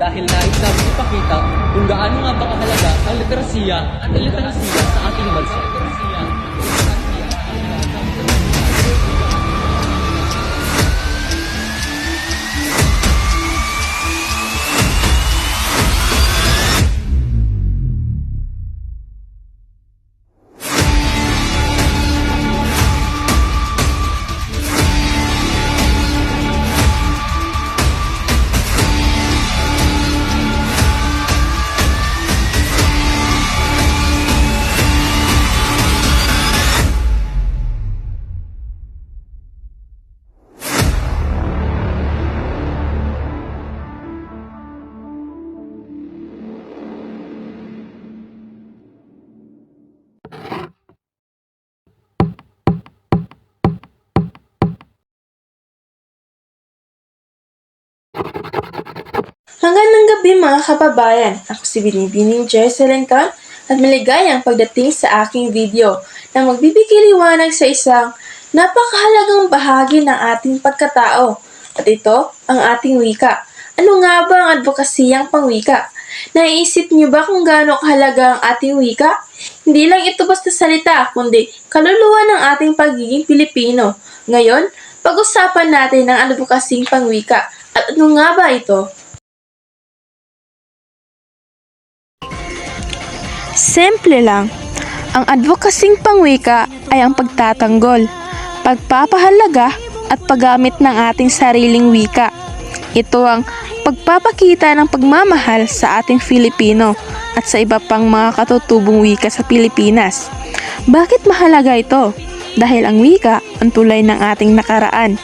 dahil nais namin ipakita kung gaano nga ba kahalaga ang literasiya at iliterasiya sa ating bansa. Hanggang gabi mga kababayan, ako si Binibining Jesselyn Cam at maligayang pagdating sa aking video na magbibigay liwanag sa isang napakahalagang bahagi ng ating pagkatao. At ito ang ating wika. Ano nga ba ang advokasiyang pangwika? Naiisip niyo ba kung gaano kahalaga ang ating wika? Hindi lang ito basta salita, kundi kaluluwa ng ating pagiging Pilipino. Ngayon, pag-usapan natin ang advokasiyang pangwika. At ano nga ba ito? Simple lang. Ang advokasing pangwika ay ang pagtatanggol, pagpapahalaga at paggamit ng ating sariling wika. Ito ang pagpapakita ng pagmamahal sa ating Filipino at sa iba pang mga katutubong wika sa Pilipinas. Bakit mahalaga ito? Dahil ang wika ang tulay ng ating nakaraan,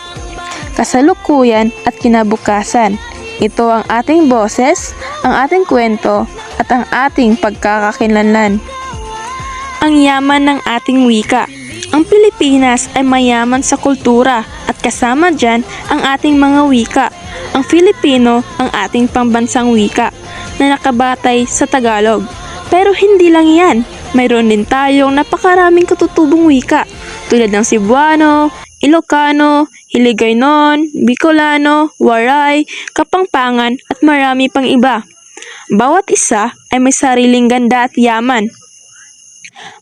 kasalukuyan at kinabukasan. Ito ang ating boses, ang ating kwento, at ang ating pagkakakilanlan. Ang yaman ng ating wika. Ang Pilipinas ay mayaman sa kultura at kasama dyan ang ating mga wika. Ang Filipino ang ating pambansang wika na nakabatay sa Tagalog. Pero hindi lang yan. Mayroon din tayong napakaraming katutubong wika tulad ng Cebuano, Ilocano, Hiligaynon, Bicolano, Waray, Kapampangan at marami pang iba. Bawat isa ay may sariling ganda at yaman.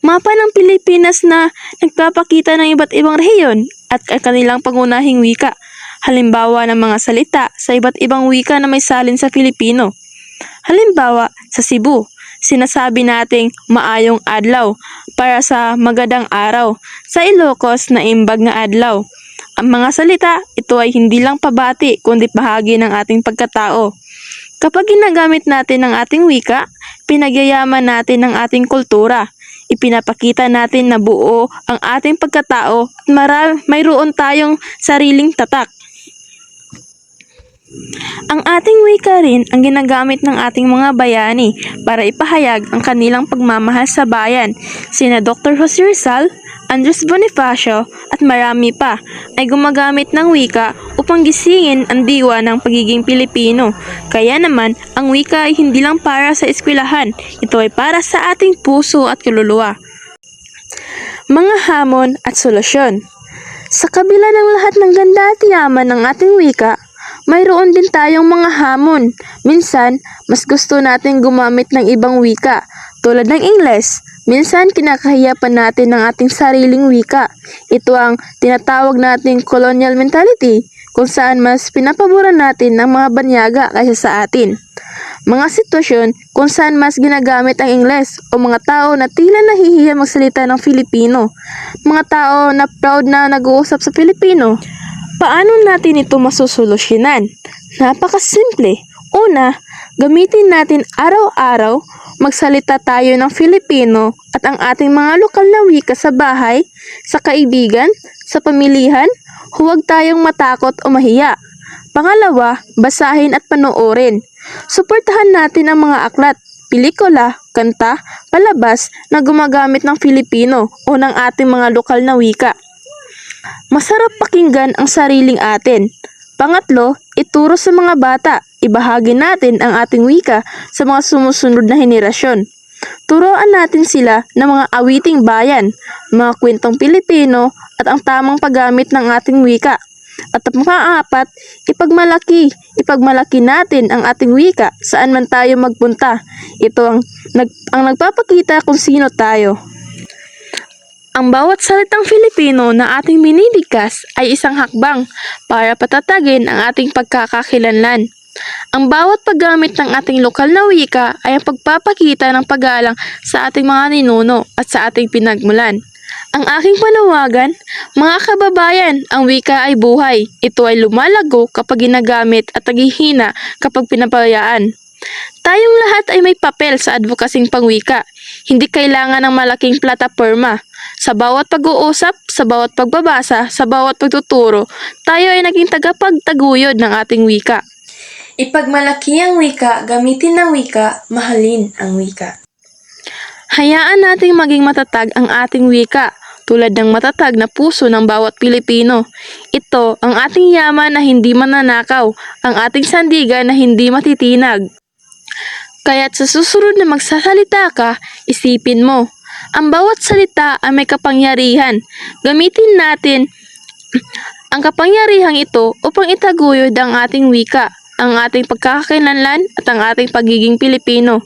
Mapa ng Pilipinas na nagpapakita ng iba't ibang rehiyon at kanilang pangunahing wika. Halimbawa ng mga salita sa iba't ibang wika na may salin sa Filipino. Halimbawa, sa Cebu, sinasabi nating maayong adlaw para sa magadang araw. Sa Ilocos na imbag nga adlaw. Ang mga salita, ito ay hindi lang pabati kundi bahagi ng ating pagkatao. Kapag ginagamit natin ang ating wika, pinagyayaman natin ang ating kultura. Ipinapakita natin na buo ang ating pagkatao at mayroon tayong sariling tatak. Ang ating wika rin ang ginagamit ng ating mga bayani para ipahayag ang kanilang pagmamahal sa bayan. Sina Dr. Jose Rizal, Andres Bonifacio at marami pa ay gumagamit ng wika upang gisingin ang diwa ng pagiging Pilipino. Kaya naman, ang wika ay hindi lang para sa eskwelahan, ito ay para sa ating puso at kaluluwa. Mga hamon at solusyon. Sa kabila ng lahat ng ganda at yaman ng ating wika, mayroon din tayong mga hamon. Minsan, mas gusto natin gumamit ng ibang wika, tulad ng Ingles. Minsan, kinakahiya pa natin ng ating sariling wika. Ito ang tinatawag nating colonial mentality, kung saan mas pinapaboran natin ng mga banyaga kaysa sa atin. Mga sitwasyon kung saan mas ginagamit ang Ingles o mga tao na tila nahihiya magsalita ng Filipino. Mga tao na proud na nag-uusap sa Filipino. Paano natin ito masusolusyonan? Napakasimple. Una, gamitin natin araw-araw magsalita tayo ng Filipino at ang ating mga lokal na wika sa bahay, sa kaibigan, sa pamilihan. Huwag tayong matakot o mahiya. Pangalawa, basahin at panoorin. Suportahan natin ang mga aklat, pelikula, kanta, palabas na gumagamit ng Filipino o ng ating mga lokal na wika. Masarap pakinggan ang sariling atin. Pangatlo, ituro sa mga bata. Ibahagi natin ang ating wika sa mga sumusunod na henerasyon. Turuan natin sila ng mga awiting bayan, mga kwentong Pilipino at ang tamang paggamit ng ating wika. At pang-apat, ipagmalaki natin ang ating wika saan man tayo magpunta. Ito ang nagpapakita kung sino tayo. Ang bawat salitang Filipino na ating binibigkas ay isang hakbang para patatagin ang ating pagkakakilanlan. Ang bawat paggamit ng ating lokal na wika ay ang pagpapakita ng paggalang sa ating mga ninuno at sa ating pinagmulan. Ang aking panawagan, mga kababayan, ang wika ay buhay. Ito ay lumalago kapag ginagamit at naghihina kapag pinabayaan. Tayong lahat ay may papel sa advokasing pangwika. Hindi kailangan ng malaking plataporma. Sa bawat pag-uusap, sa bawat pagbabasa, sa bawat pagtuturo, tayo ay naging tagapagtaguyod ng ating wika. Ipagmalaki ang wika, gamitin ng wika, mahalin ang wika. Hayaan nating maging matatag ang ating wika, tulad ng matatag na puso ng bawat Pilipino. Ito ang ating yaman na hindi mananakaw, ang ating sandigan na hindi matitinag. Kaya't sa susunod na magsasalita ka, isipin mo, ang bawat salita ay may kapangyarihan. Gamitin natin ang kapangyarihang ito upang itaguyod ang ating wika, ang ating pagkakakilanlan at ang ating pagiging Pilipino.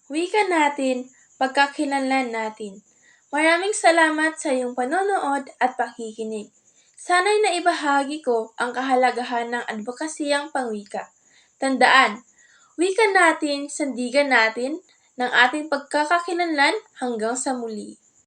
Wika natin, pagkakilanlan natin. Maraming salamat sa iyong panonood at pakikinig. Sana'y naibahagi ko ang kahalagahan ng advokasiyang pangwika. Tandaan, wika natin, sandigan natin ng ating pagkakakilanlan hanggang sa muli.